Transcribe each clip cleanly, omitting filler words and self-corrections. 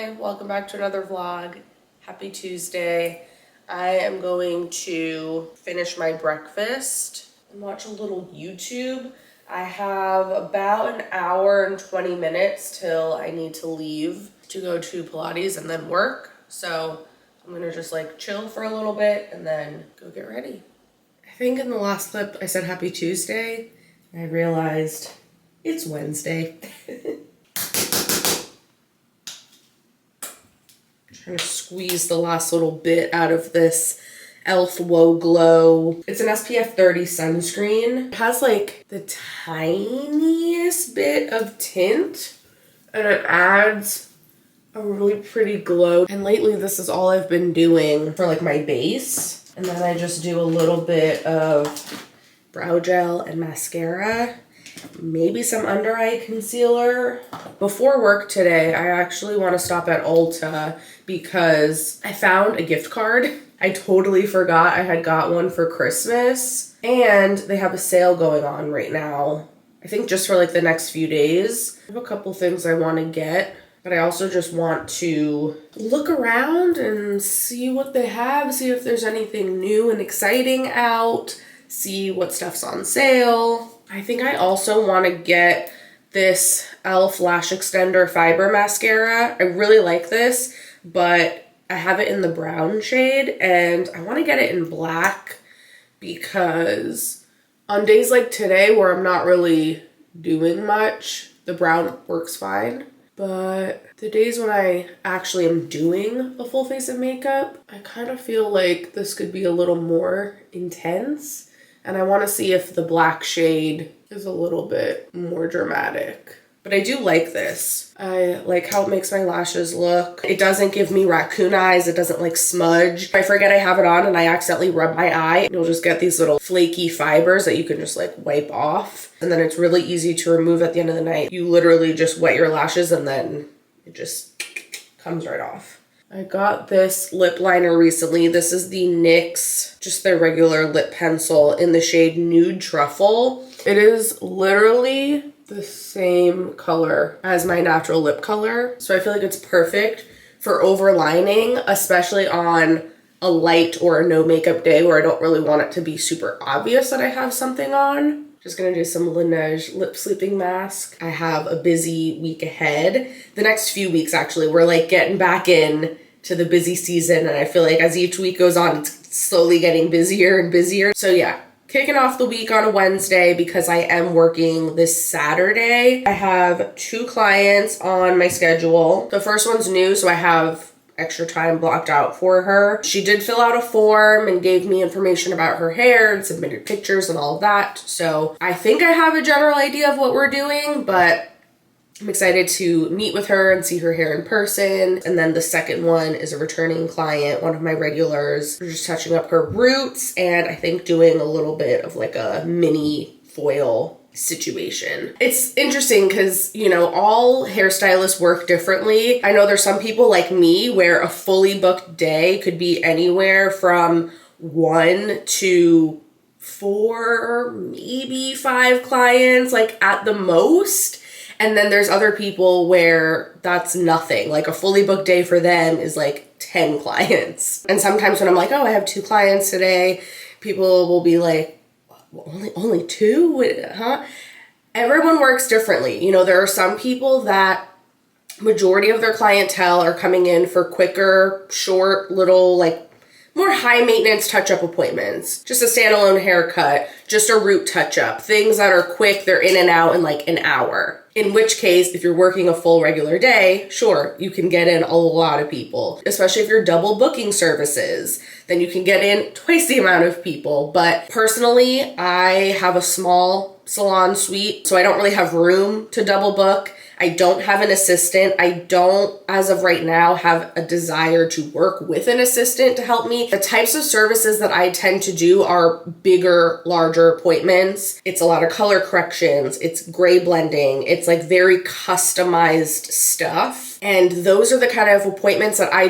Hi, welcome back to another vlog. Happy Tuesday. I am going to finish my breakfast and watch a little YouTube. I have about an hour and 20 minutes till I need to leave to go to Pilates and then work. So I'm gonna just like chill for a little bit and then go get ready. I think in the last clip I said Happy Tuesday. I realized it's Wednesday. Trying to squeeze the last little bit out of this e.l.f. Whoa Glow. It's an SPF 30 sunscreen. It has like the tiniest bit of tint and it adds a really pretty glow. And lately this is all I've been doing for like my base. And then I just do a little bit of brow gel and mascara. Maybe some under eye concealer. Before work today, I actually want to stop at Ulta because I found a gift card. I totally forgot I had got one for Christmas and they have a sale going on right now. I think just for like the next few days. I have a couple things I want to get, but I also just want to look around and see what they have, see if there's anything new and exciting out, see what stuff's on sale. I think I also want to get this e.l.f. Lash Extender Fiber Mascara. I really like this, but I have it in the brown shade and I want to get it in black because on days like today where I'm not really doing much, the brown works fine. But the days when I actually am doing a full face of makeup, I kind of feel like this could be a little more intense. And I want to see if the black shade is a little bit more dramatic. But I do like this. I like how it makes my lashes look. It doesn't give me raccoon eyes. It doesn't like smudge. If I forget I have it on and I accidentally rub my eye, you'll just get these little flaky fibers that you can just like wipe off. And then it's really easy to remove at the end of the night. You literally just wet your lashes and then it just comes right off. I got this lip liner recently. This is the NYX, just their regular lip pencil in the shade Nude Truffle. It is literally the same color as my natural lip color. So I feel like it's perfect for overlining, especially on a light or a no makeup day where I don't really want it to be super obvious that I have something on. Just gonna do some Laneige lip sleeping mask. I have a busy week ahead. The next few weeks actually, we're like getting back in to the busy season and I feel like as each week goes on, it's slowly getting busier and busier. So yeah, kicking off the week on a Wednesday because I am working this Saturday. I have 2 clients on my schedule. The first one's new, so I have extra time blocked out for her. She did fill out a form and gave me information about her hair and submitted pictures and all of that. So I think I have a general idea of what we're doing, but I'm excited to meet with her and see her hair in person. And then the second one is a returning client, one of my regulars. We're just touching up her roots and I think doing a little bit of like a mini foil situation. It's interesting because, you know, all hairstylists work differently. I know there's some people like me where a fully booked day could be anywhere from 1 to 4, maybe 5 clients, like at the most. And then there's other people where that's nothing. Like a fully booked day for them is like 10 clients. And sometimes when I'm like, oh, I have 2 clients today, people will be like, only 2? Huh? Everyone works differently. You know, there are some people that majority of their clientele are coming in for quicker, short, little, like more high maintenance touch-up appointments. Just a standalone haircut, just a root touch-up, things that are quick, they're in and out in like an hour. In which case, if you're working a full regular day, sure, you can get in a lot of people, especially if you're double booking services, then you can get in twice the amount of people. But personally, I have a small salon suite, so I don't really have room to double book. I don't have an assistant. I don't, as of right now, have a desire to work with an assistant to help me. The types of services that I tend to do are bigger, larger appointments. It's a lot of color corrections. It's gray blending. It's like very customized stuff. And those are the kind of appointments that I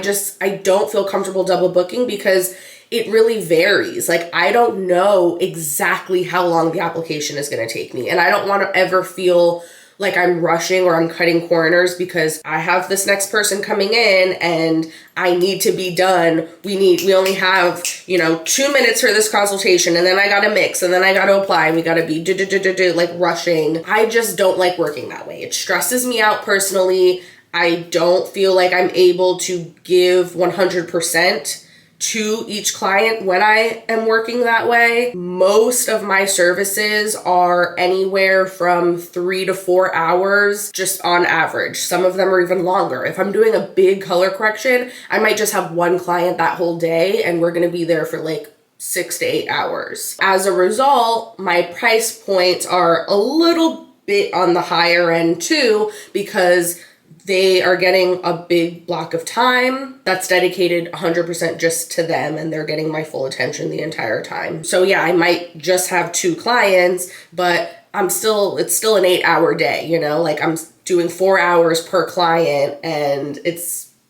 don't feel comfortable double booking because it really varies. Like, I don't know exactly how long the application is going to take me. And I don't want to ever feel like I'm rushing or I'm cutting corners because I have this next person coming in and I need to be done. We only have, 2 minutes for this consultation, and then I gotta mix, and then I gotta apply, and we gotta be like rushing. I just don't like working that way. It stresses me out personally. I don't feel like I'm able to give 100% to each client when I am working that way. Most of my services are anywhere from 3 to 4 hours, just on average. Some of them are even longer. If I'm doing a big color correction, I might just have one client that whole day, and we're gonna be there for like 6 to 8 hours. As a result, my price points are a little bit on the higher end too, because they are getting a big block of time that's dedicated 100% just to them, and they're getting my full attention the entire time. So yeah, I might just have 2 clients, but it's still an 8-hour day, like I'm doing 4 hours per client, and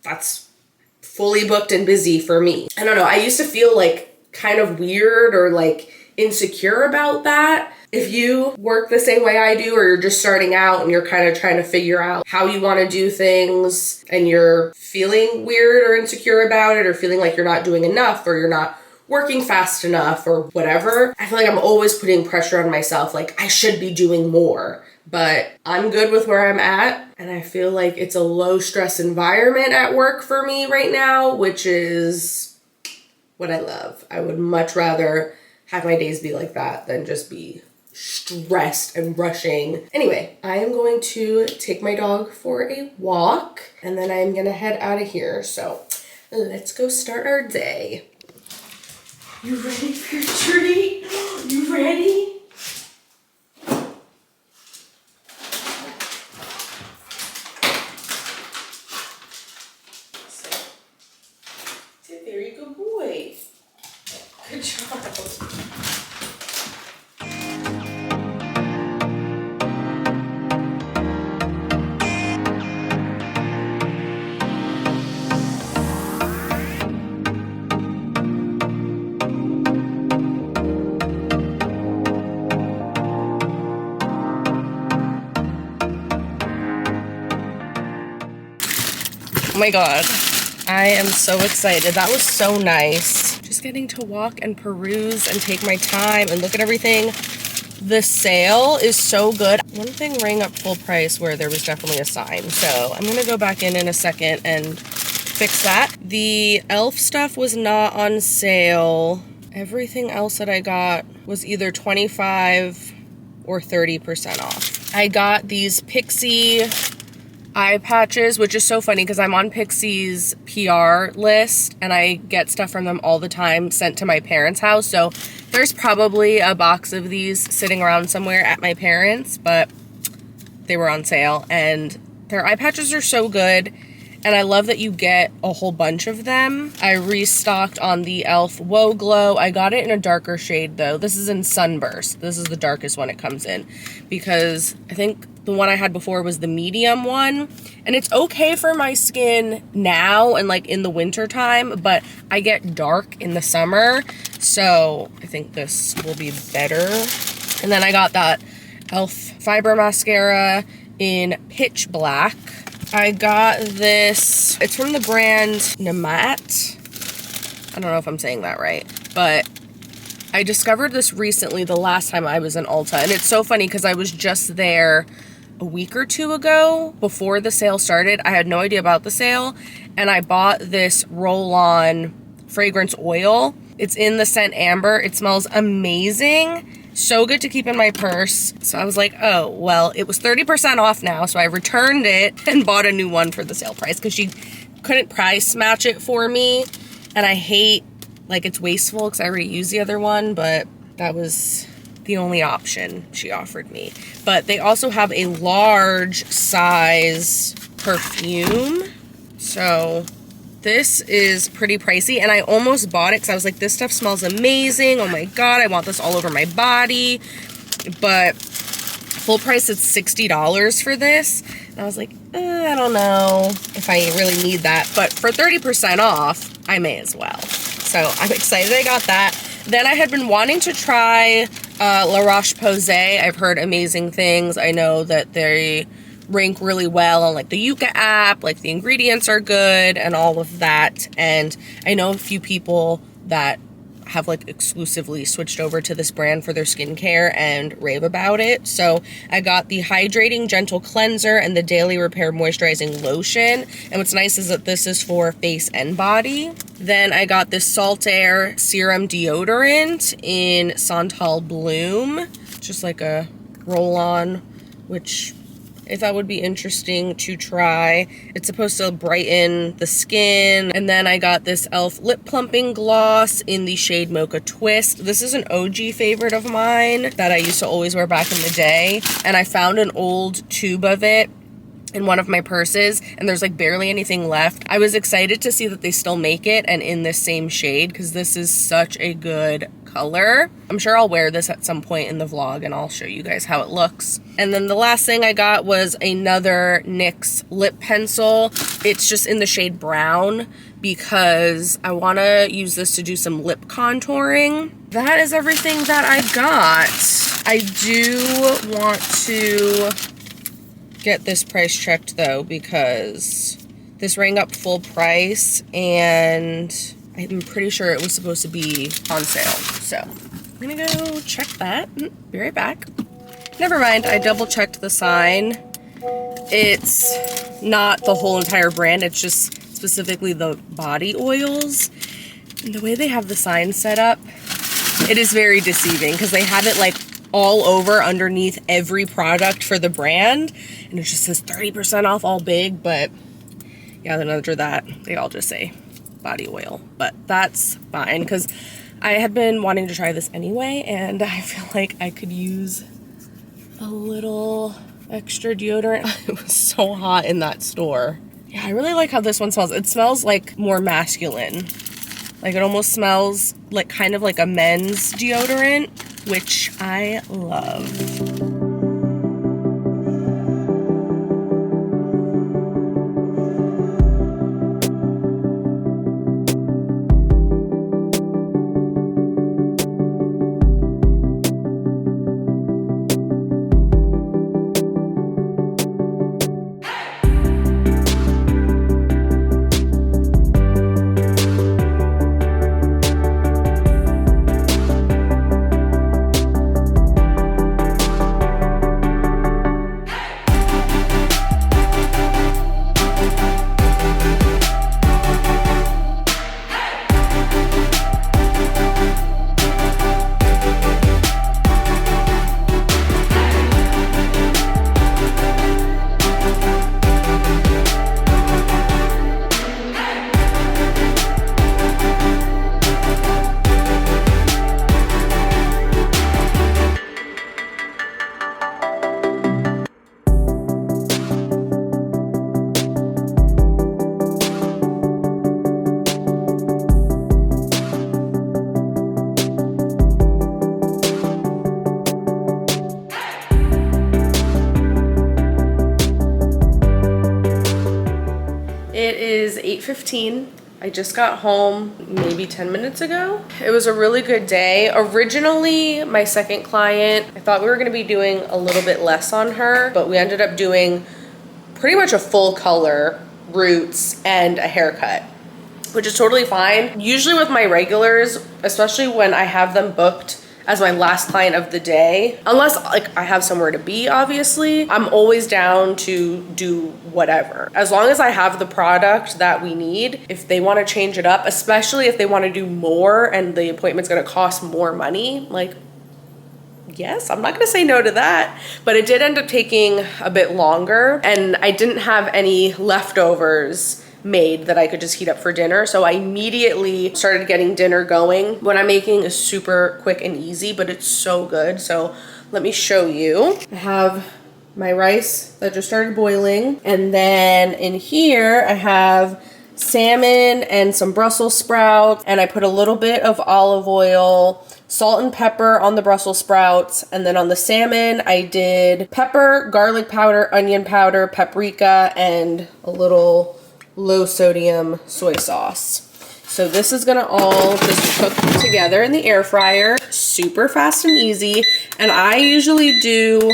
that's fully booked and busy for me. I don't know, I used to feel like kind of weird or like insecure about that. If you work the same way I do, or you're just starting out and you're kind of trying to figure out how you want to do things, and you're feeling weird or insecure about it, or feeling like you're not doing enough, or you're not working fast enough, or whatever, I feel like I'm always putting pressure on myself, like I should be doing more. But I'm good with where I'm at, and I feel like it's a low stress environment at work for me right now, which is what I love. I would much rather have my days be like that than just be stressed and rushing. Anyway, I am going to take my dog for a walk, and then I'm gonna head out of here. So let's go start our day. You ready for your treat? You ready? Sit there, you good boy. Good job. Oh my god, I am so excited. That was so nice. Just getting to walk and peruse and take my time and look at everything. The sale is so good. One thing rang up full price where there was definitely a sign, so I'm gonna go back in a second and fix that. The e.l.f. stuff was not on sale. Everything else that I got was either 25 or 30% off. I got these Pixie eye patches, which is so funny because I'm on Pixie's PR list and I get stuff from them all the time sent to my parents' house. So there's probably a box of these sitting around somewhere at my parents', but they were on sale, and their eye patches are so good. And I love that you get a whole bunch of them. I restocked on the e.l.f. Whoa Glow. I got it in a darker shade though. This is in Sunburst. This is the darkest one it comes in, because I think the one I had before was the medium one. And it's okay for my skin now and like in the winter time, but I get dark in the summer. So I think this will be better. And then I got that e.l.f. Fiber Mascara in Pitch Black. I got this, it's from the brand Namat. I don't know if I'm saying that right, but I discovered this recently the last time I was in Ulta. And it's so funny because I was just there a week or two ago before the sale started. I had no idea about the sale, and I bought this roll-on fragrance oil. It's in the scent Amber. It smells amazing. So good to keep in my purse. So I was like, oh, well, it was 30% off now. So I returned it and bought a new one for the sale price because she couldn't price match it for me. And I hate, like, it's wasteful because I already used the other one, but that was the only option she offered me. But they also have a large size perfume. So this is pretty pricey, and I almost bought it because I was like, this stuff smells amazing. Oh my god, I want this all over my body. But full price, it's $60 for this. And I was like, I don't know if I really need that. But for 30% off, I may as well. So I'm excited I got that. Then I had been wanting to try La Roche-Posay. I've heard amazing things. I know that they rank really well on like the Yuka app, like the ingredients are good and all of that. And I know a few people that have like exclusively switched over to this brand for their skincare and rave about it. So I got the Hydrating Gentle Cleanser and the Daily Repair Moisturizing Lotion. And what's nice is that this is for face and body. Then I got this Salt Air Serum Deodorant in Santal Bloom, just like a roll-on, which I thought would be interesting to try. It's supposed to brighten the skin. And then I got this e.l.f. Lip Plumping Gloss in the shade Mocha Twist. This is an OG favorite of mine that I used to always wear back in the day. And I found an old tube of it in one of my purses, and there's like barely anything left. I was excited to see that they still make it and in this same shade, because this is such a good color. I'm sure I'll wear this at some point in the vlog and I'll show you guys how it looks. And then the last thing I got was another NYX lip pencil. It's just in the shade brown because I want to use this to do some lip contouring. That is everything that I got. I do want to get this price checked though, because this rang up full price and I'm pretty sure it was supposed to be on sale. So I'm gonna go check that. Be right back. Never mind, I double checked the sign. It's not the whole entire brand, it's just specifically the body oils. And the way they have the sign set up, it is very deceiving because they have it like all over underneath every product for the brand, and it just says 30% off all big. But yeah, then under that they all just say body oil, but that's fine because I had been wanting to try this anyway, and I feel like I could use a little extra deodorant. It was so hot in that store. Yeah, I really like how this one smells. It smells like more masculine. Like it almost smells like kind of like a men's deodorant, which I love. It is 8:15. I just got home maybe 10 minutes ago. It was a really good day. Originally, my second client, I thought we were gonna be doing a little bit less on her, but we ended up doing pretty much a full color, roots, and a haircut, which is totally fine. Usually with my regulars, especially when I have them booked as my last client of the day, unless like I have somewhere to be, obviously, I'm always down to do whatever. As long as I have the product that we need. If they want to change it up, especially if they want to do more and the appointment's going to cost more money, like, yes, I'm not gonna say no to that. But it did end up taking a bit longer, and I didn't have any leftovers made that I could just heat up for dinner. So I immediately started getting dinner going. What I'm making is super quick and easy, but it's so good. So let me show you. I have my rice that just started boiling. And then in here I have salmon and some Brussels sprouts. And I put a little bit of olive oil, salt and pepper on the Brussels sprouts. And then on the salmon, I did pepper, garlic powder, onion powder, paprika, and a little low sodium soy sauce. So this is gonna all just cook together in the air fryer, super fast and easy. And I usually do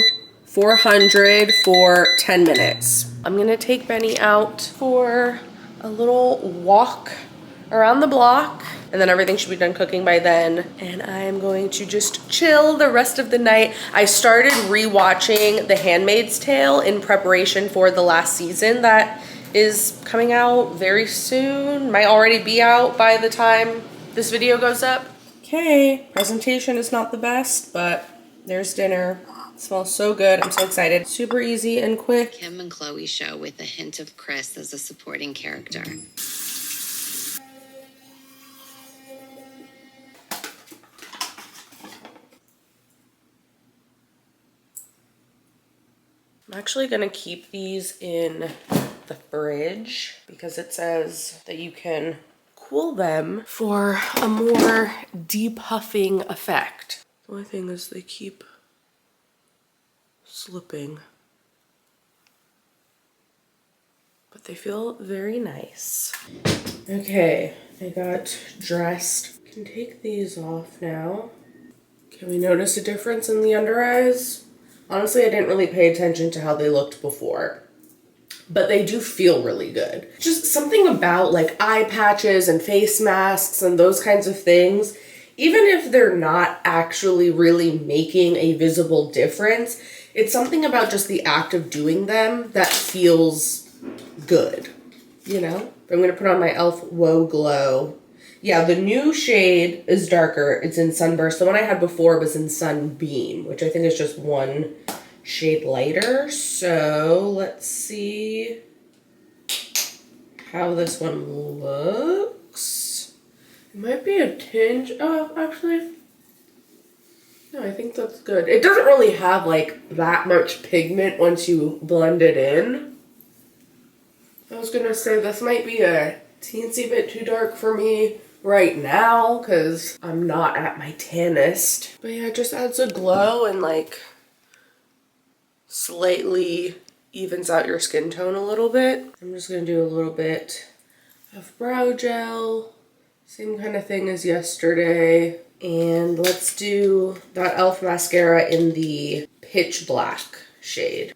400 for 10 minutes. I'm gonna take Benny out for a little walk around the block, and then everything should be done cooking by then. And I'm going to just chill the rest of the night. I started rewatching The Handmaid's Tale in preparation for the last season that is coming out very soon. Might already be out by the time this video goes up. Okay, presentation is not the best, but there's dinner. It smells so good. I'm so excited. Super easy and quick. Kim and Chloe show with a hint of Chris as a supporting character. I'm actually gonna keep these in the fridge because it says that you can cool them for a more depuffing effect. The only thing is they keep slipping, but they feel very nice. Okay, I got dressed. Can take these off now. Can we notice a difference in the under eyes? Honestly, I didn't really pay attention to how they looked before, but they do feel really good. Just something about like eye patches and face masks and those kinds of things, even if they're not actually really making a visible difference, it's something about just the act of doing them that feels good, you know? I'm gonna put on my e.l.f. Whoa Glow. Yeah, the new shade is darker. It's in Sunburst. The one I had before was in Sunbeam, which I think is just one shade lighter. So let's see how this one looks. It might be a tinge. Oh, actually, no, I think that's good. It doesn't really have like that much pigment once you blend it in. I was gonna say this might be a teensy bit too dark for me right now because I'm not at my tannest. But yeah, it just adds a glow and like slightly evens out your skin tone a little bit. I'm just gonna do a little bit of brow gel. Same kind of thing as yesterday. And let's do that e.l.f. mascara in the pitch black shade.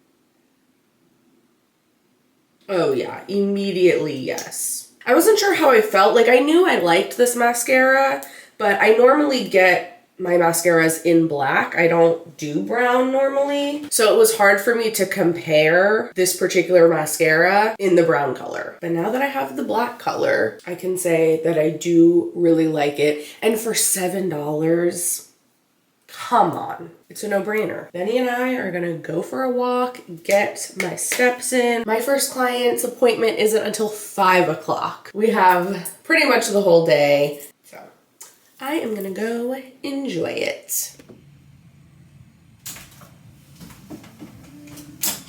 Oh yeah, immediately yes. I wasn't sure how I felt. Like I knew I liked this mascara, but I normally get my mascaras in black. I don't do brown normally. So it was hard for me to compare this particular mascara in the brown color. But now that I have the black color, I can say that I do really like it. And for $7, come on. It's a no-brainer. Benny and I are gonna go for a walk, get my steps in. My first client's appointment isn't until 5 o'clock. We have pretty much the whole day. So I am gonna go enjoy it.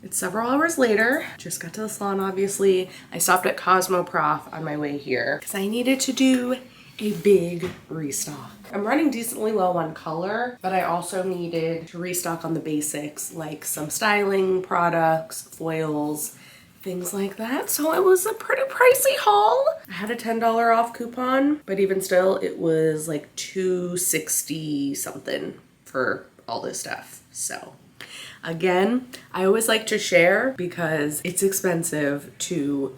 It's several hours later. Just got to the salon, obviously. I stopped at Cosmoprof on my way here because I needed to do a big restock. I'm running decently low on color, but I also needed to restock on the basics like some styling products, foils, things like that. So it was a pretty pricey haul. I had a $10 off coupon, but even still it was like $260 something for all this stuff. So again, I always like to share because it's expensive to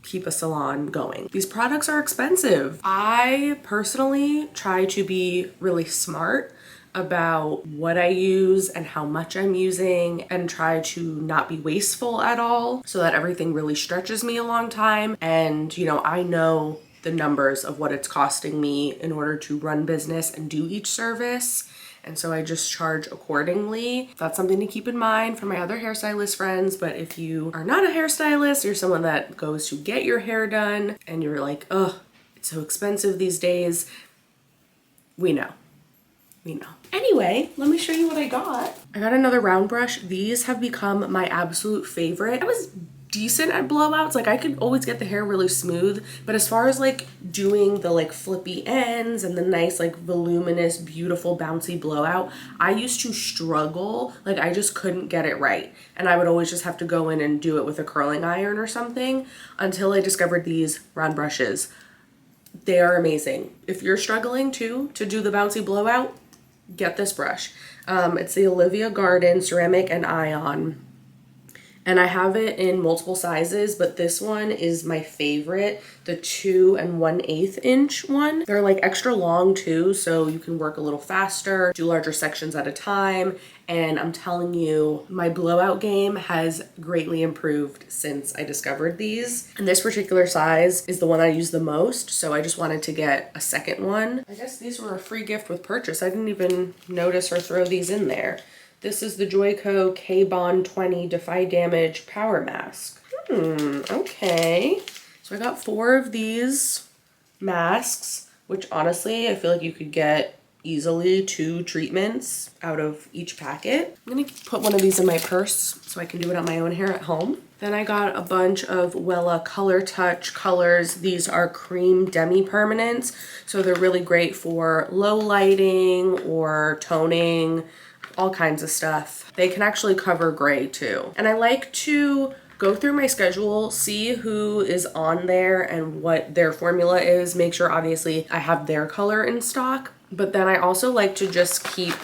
keep a salon going. These products are expensive. I personally try to be really smart about what I use and how much I'm using and try to not be wasteful at all so that everything really stretches me a long time. And you know, I know the numbers of what it's costing me in order to run business and do each service. And so I just charge accordingly. That's something to keep in mind for my other hairstylist friends. But if you are not a hairstylist, you're someone that goes to get your hair done and you're like, oh, it's so expensive these days. We know. We know. Anyway, let me show you what I got. I got another round brush. These have become my absolute favorite. I was decent at blowouts. Like I could always get the hair really smooth, but as far as like doing the like flippy ends and the nice like voluminous beautiful bouncy blowout, I used to struggle. Like I just couldn't get it right, and I would always just have to go in and do it with a curling iron or something until I discovered these round brushes. They are amazing. If you're struggling too to do the bouncy blowout, get this brush. It's the Olivia Garden Ceramic and Ion. And I have it in multiple sizes, but this one is my favorite, the 2 1/8 inch one. They're like extra long too, so you can work a little faster, do larger sections at a time. And I'm telling you, my blowout game has greatly improved since I discovered these. And this particular size is the one I use the most, so I just wanted to get a second one. I guess these were a free gift with purchase. I didn't even notice or throw these in there. This is the Joico K-Bond 20 Defy Damage Power Mask. Okay. So I got 4 of these masks, which honestly, I feel like you could get easily 2 treatments out of each packet. I'm gonna put one of these in my purse so I can do it on my own hair at home. Then I got a bunch of Wella Color Touch colors. These are cream demi-permanents, so they're really great for low lighting or toning, all kinds of stuff. They can actually cover gray too. And I like to go through my schedule, see who is on there and what their formula is, make sure obviously I have their color in stock. But then I also like to just keep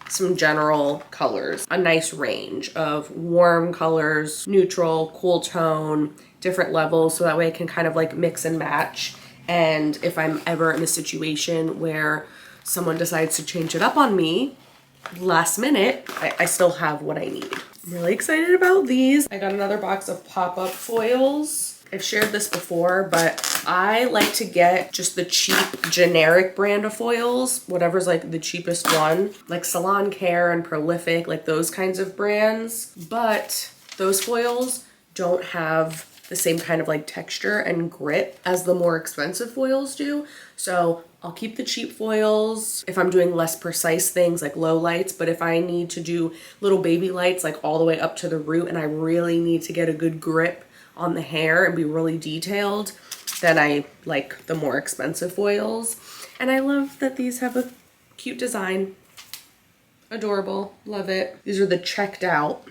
some general colors, a nice range of warm colors, neutral, cool tone, different levels, so that way I can kind of like mix and match. And if I'm ever in a situation where someone decides to change it up on me, last minute, I still have what I need. I'm really excited about these. I got another box of pop-up foils. I've shared this before, but I like to get just the cheap generic brand of foils, whatever's like the cheapest one, like Salon Care and Prolific, like those kinds of brands. But those foils don't have the same kind of like texture and grip as the more expensive foils do. So I'll keep the cheap foils if I'm doing less precise things like low lights, but if I need to do little baby lights like all the way up to the root and I really need to get a good grip on the hair and be really detailed, then I like the more expensive foils. And I love that these have a cute design. Adorable, love it. These are the checked out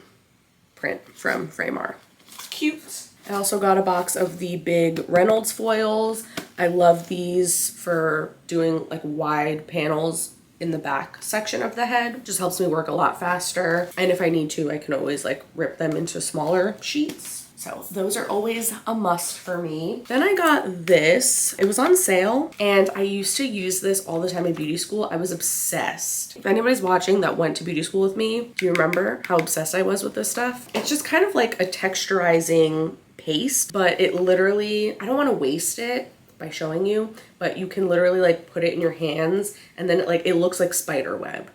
print from Framar. Cute. I also got a box of the big Reynolds foils. I love these for doing like wide panels in the back section of the head. Just helps me work a lot faster. And if I need to, I can always like rip them into smaller sheets. So those are always a must for me. Then I got this. It was on sale and I used to use this all the time in beauty school. I was obsessed. If anybody's watching that went to beauty school with me, do you remember how obsessed I was with this stuff? It's just kind of like a texturizing paste, but it literally, I don't want to waste it by showing you, but you can literally like put it in your hands and then it looks like spider web.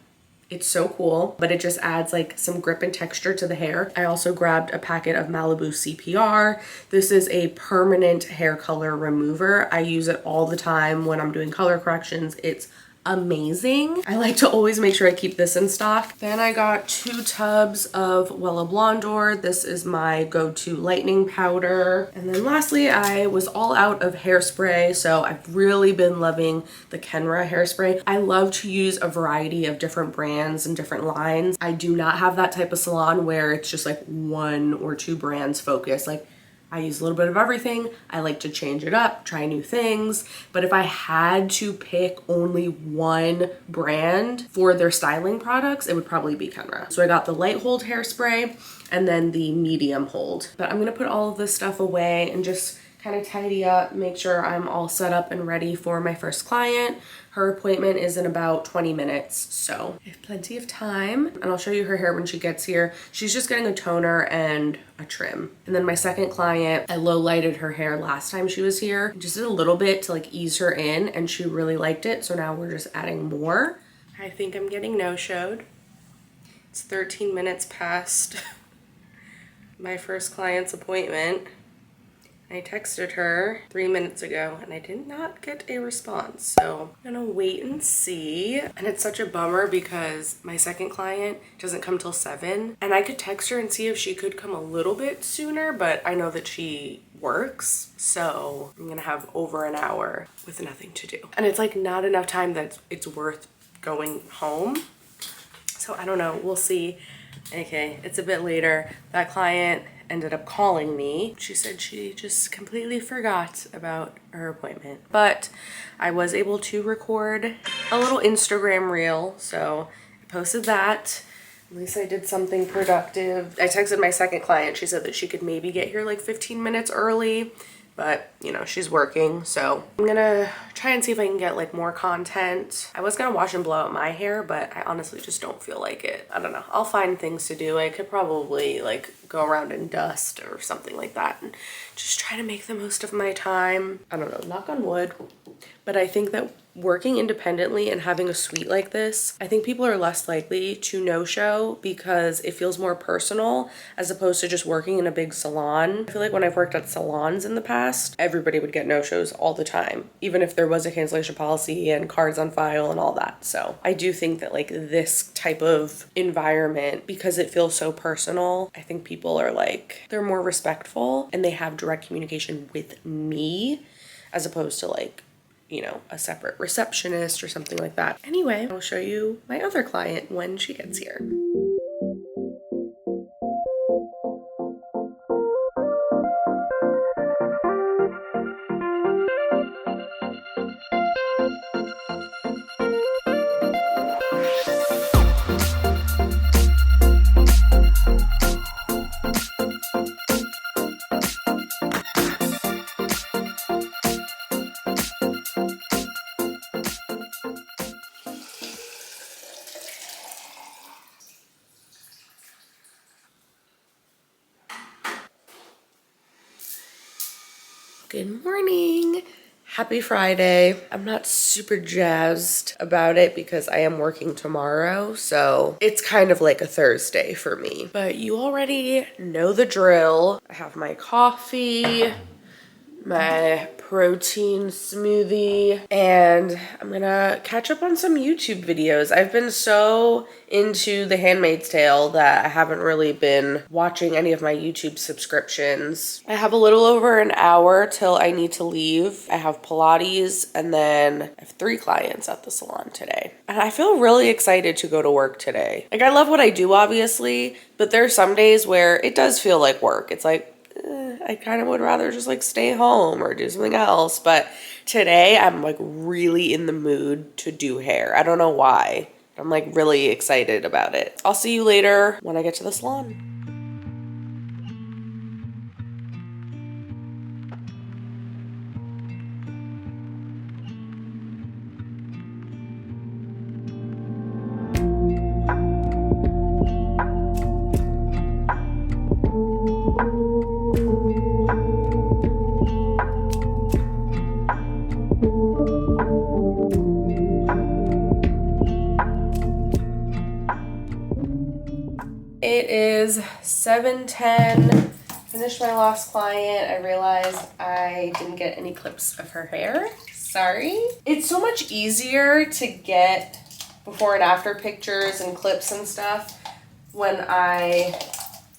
It's so cool, but it just adds like some grip and texture to the hair. I also grabbed a packet of Malibu CPR. This is a permanent hair color remover. I use it all the time when I'm doing color corrections. It's amazing. I like to always make sure I keep this in stock. Then I got 2 tubs of Wella Blondor. This is my go-to lightening powder. And then lastly, I was all out of hairspray, so I've really been loving the Kenra hairspray. I love to use a variety of different brands and different lines. I do not have that type of salon where it's just like 1 or 2 brands focused. Like, I use a little bit of everything. I like to change it up, try new things. But if I had to pick only one brand for their styling products, it would probably be Kenra. So I got the light hold hairspray and then the medium hold. But I'm gonna put all of this stuff away and just kind of tidy up, make sure I'm all set up and ready for my first client. Her appointment is in about 20 minutes, so I have plenty of time. And I'll show you her hair when she gets here. She's just getting a toner and a trim. And then my second client, I low lighted her hair last time she was here. Just did a little bit to like ease her in and she really liked it. So now we're just adding more. I think I'm getting no-showed. It's 13 minutes past my first client's appointment. I texted her 3 minutes ago and I did not get a response. So I'm gonna wait and see. And it's such a bummer because my second client doesn't come till 7 and I could text her and see if she could come a little bit sooner, but I know that she works. So I'm gonna have over an hour with nothing to do. And it's like not enough time that it's worth going home. So I don't know, we'll see. Okay, it's a bit later. That client ended up calling me. She said she just completely forgot about her appointment. But I was able to record a little Instagram reel, so I posted that. At least I did something productive. I texted my second client. She said that she could maybe get here like 15 minutes early, but you know, she's working. So I'm gonna try and see if I can get like more content. I was gonna wash and blow out my hair, but I honestly just don't feel like it. I don't know. I'll find things to do. I could probably like go around in dust or something like that and just try to make the most of my time. I don't know, knock on wood. But I think that working independently and having a suite like this, I think people are less likely to no-show because it feels more personal as opposed to just working in a big salon. I feel like when I've worked at salons in the past, everybody would get no-shows all the time, even if there was a cancellation policy and cards on file and all that. So I do think that like this type of environment, because it feels so personal, I think people are like, they're more respectful and they have direct communication with me as opposed to like, you know, a separate receptionist or something like that. Anyway, I'll show you my other client when she gets here. Good morning. Happy Friday. I'm not super jazzed about it because I am working tomorrow, so it's kind of like a Thursday for me. But you already know the drill. I have my coffee, my protein smoothie, and I'm gonna catch up on some YouTube videos. I've been so into The Handmaid's Tale that I haven't really been watching any of my YouTube subscriptions. I have a little over an hour till I need to leave. I have Pilates and then I have 3 clients at the salon today. And I feel really excited to go to work today. Like, I love what I do, obviously, but there are some days where it does feel like work. It's like, I kind of would rather just like stay home or do something else. But today I'm like really in the mood to do hair. I don't know why. I'm like really excited about it. I'll see you later when I get to the salon. It is 7:10. Finished my last client. I realized I didn't get any clips of her hair. Sorry. It's so much easier to get before and after pictures and clips and stuff when I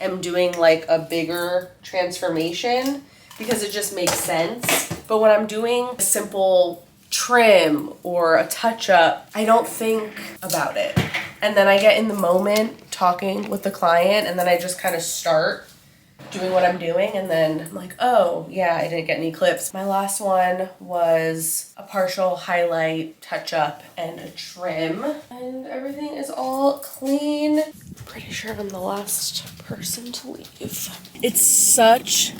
am doing like a bigger transformation because it just makes sense. But when I'm doing a simple trim or a touch up, I don't think about it. And then I get in the moment talking with the client and then I just kind of start doing what I'm doing and then I'm like, oh yeah, I didn't get any clips. My last one was a partial highlight, touch up, and a trim. And everything is all clean. Pretty sure I'm the last person to leave. It's such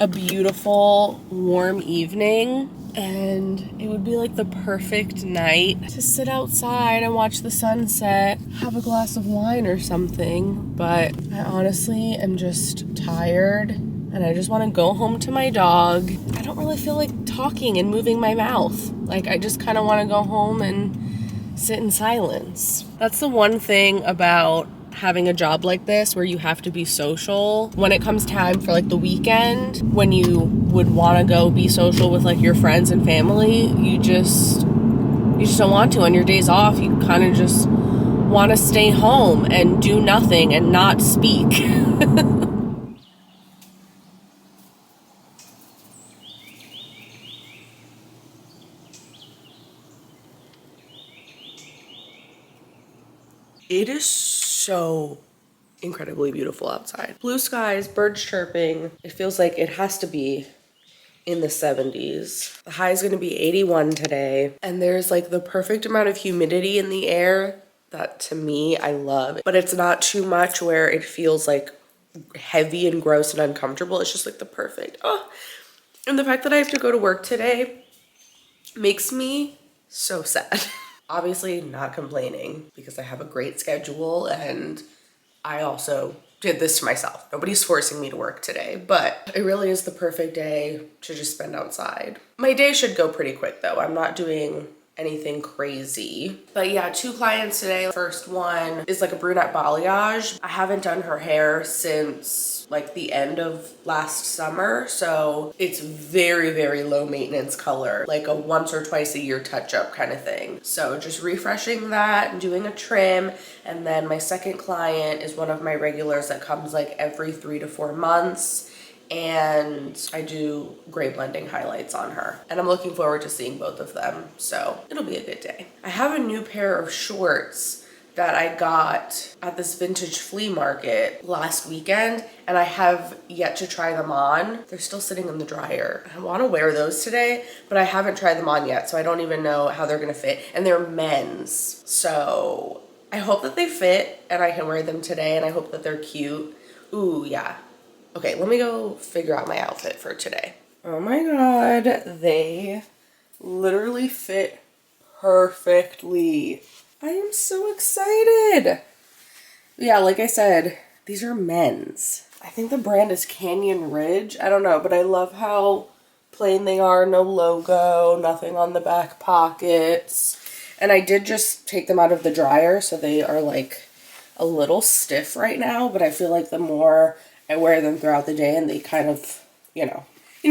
a beautiful, warm evening. And it would be like the perfect night to sit outside and watch the sunset, have a glass of wine or something. But I honestly am just tired and I just want to go home to my dog. I don't really feel like talking and moving my mouth. Like, I just kind of want to go home and sit in silence. That's the one thing about having a job like this where you have to be social. When it comes time for like the weekend, when you would want to go be social with like your friends and family, you just don't want to. On your days off, you kind of just want to stay home and do nothing and not speak. It is so incredibly beautiful outside. Blue skies, birds chirping. It feels like it has to be in the 70s. The high is gonna be 81 today. And there's like the perfect amount of humidity in the air that to me, I love. But it's not too much where it feels like heavy and gross and uncomfortable. It's just like the perfect, oh. And the fact that I have to go to work today makes me so sad. Obviously not complaining because I have a great schedule and I also did this to myself. Nobody's forcing me to work today, but it really is the perfect day to just spend outside. My day should go pretty quick though. I'm not doing anything crazy. But yeah, 2 clients today. First one is like a brunette balayage. I haven't done her hair since like the end of last summer, so it's very, very low maintenance color, like a once or twice a year touch up kind of thing. So just refreshing that and doing a trim. And then my second client is one of my regulars that comes like every 3 to 4 months. And I do gray blending highlights on her. And I'm looking forward to seeing both of them. So it'll be a good day. I have a new pair of shorts that I got at this vintage flea market last weekend, and I have yet to try them on. They're still sitting in the dryer. I want to wear those today, but I haven't tried them on yet, so I don't even know how they're gonna fit. And they're men's, so I hope that they fit and I can wear them today, and I hope that they're cute. Ooh, yeah. Okay, let me go figure out my outfit for today. Oh my God, they literally fit perfectly. I am so excited. Yeah, like I said, these are men's. I think the brand is Canyon Ridge. I don't know, but I love how plain they are. No logo, nothing on the back pockets. And I did just take them out of the dryer, so they are like a little stiff right now, but I feel like the more I wear them throughout the day and they kind of, you know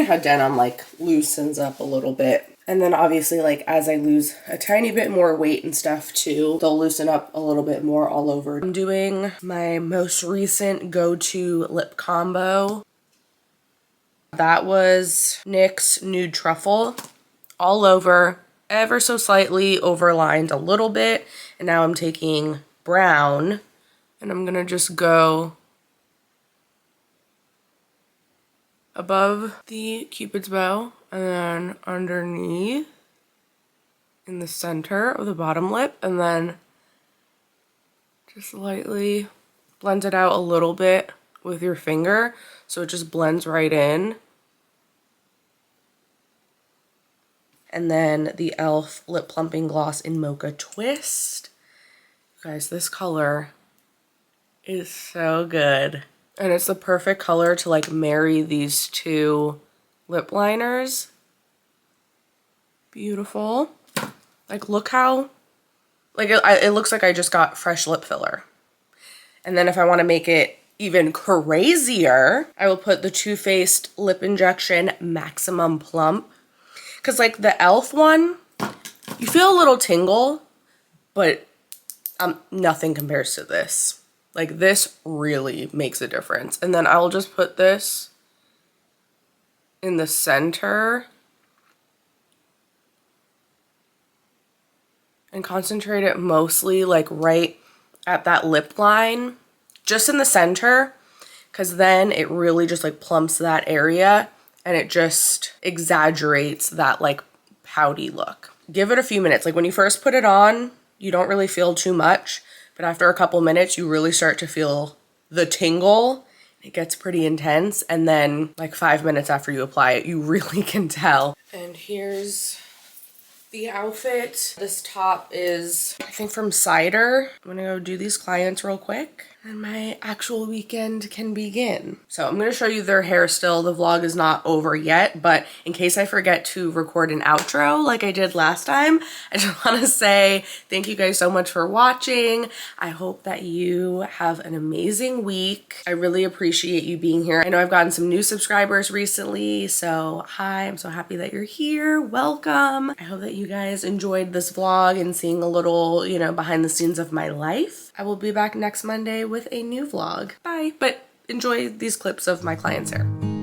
how denim like loosens up a little bit. And then obviously like as I lose a tiny bit more weight and stuff too, they'll loosen up a little bit more all over. I'm doing my most recent go-to lip combo. That was NYX Nude Truffle all over, ever so slightly overlined a little bit. And now I'm taking brown and I'm gonna just go above the Cupid's bow and then underneath in the center of the bottom lip, and then just lightly blend it out a little bit with your finger so it just blends right in. And then the e.l.f. Lip Plumping Gloss in Mocha Twist. Guys, this color is so good. And it's the perfect color to like marry these 2 lip liners. Beautiful. Like look how, like it looks like I just got fresh lip filler. And then if I want to make it even crazier, I will put the Too Faced Lip Injection Maximum Plump. Cause like the e.l.f. one, you feel a little tingle, but nothing compares to this. Like this really makes a difference. And then I'll just put this in the center and concentrate it mostly like right at that lip line, just in the center, because then it really just like plumps that area and it just exaggerates that like pouty look. Give it a few minutes. Like when you first put it on, you don't really feel too much. But after a couple minutes, you really start to feel the tingle. It gets pretty intense. And then like 5 minutes after you apply it, you really can tell. And here's the outfit. This top is, I think, from Cider. I'm gonna go do these clients real quick and my actual weekend can begin. So I'm gonna show you their hair still. The vlog is not over yet, but in case I forget to record an outro like I did last time, I just wanna say thank you guys so much for watching. I hope that you have an amazing week. I really appreciate you being here. I know I've gotten some new subscribers recently, so hi, I'm so happy that you're here. Welcome. I hope that you guys enjoyed this vlog and seeing a little, behind the scenes of my life. I will be back next Monday with a new vlog. Bye. But enjoy these clips of my clients' hair.